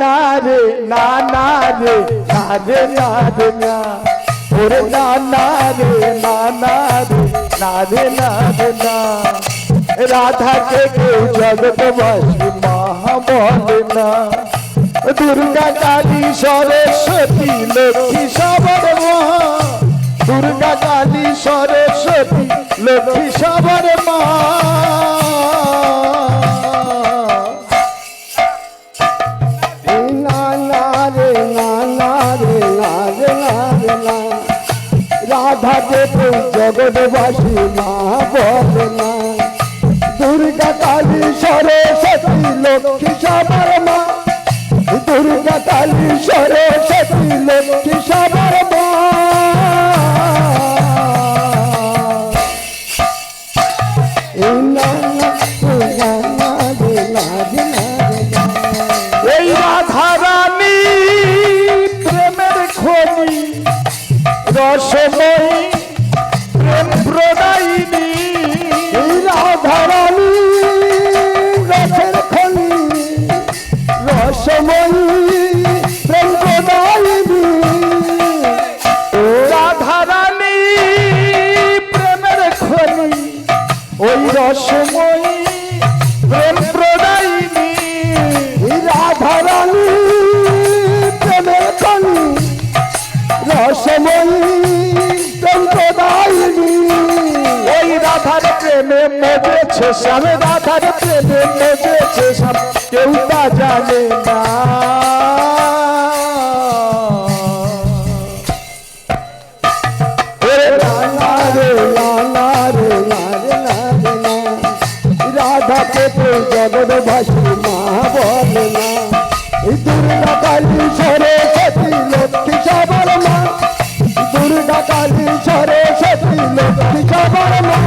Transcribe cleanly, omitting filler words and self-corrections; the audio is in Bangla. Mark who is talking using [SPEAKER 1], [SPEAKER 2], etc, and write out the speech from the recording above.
[SPEAKER 1] না রে না না রে না রে না রে না ওরে না না রে না না রে না রে না রে না রাধাকে কেউ জগৎবাসী মা বলে না দুর্গা কালী সরস্বতী লক্ষ্মী সবার মা দুর্গা কালী সরস্বতী লক্ষ্মী সবার মা রাধাকে কেউ জগৎবাসী মা বলে না দুর্গা কালী সরস্বতী লক্ষ্মী সবার মা দুর্গা কালী সরস্বতী লক্ষ্মী সবার মা এই রাধারানী প্রেমের খনি রসময়ী প্রেম প্রদায়িনী এই রাধারানী রসের খনি রসময়ী প্রেম প্রদায়িনী রাধারানী প্রেমের খনি ওই রসময়ী প্রেম প্রদায়িনী রাধারানী প্রেমের খনি রসময়ী প্রেম প্রদায়িনী ওই রাধার প্রেমে মজেছে শ্যাম রাধার প্রেমে মজেছে শ্যাম কেউ তা জানে না রাধাকে জগৎবাসী মা বলে না দুর্গা কালী সরস্বতী লক্ষ্মী সবার মা দুর্গা কালী সরস্বতী লক্ষ্মী সবার মা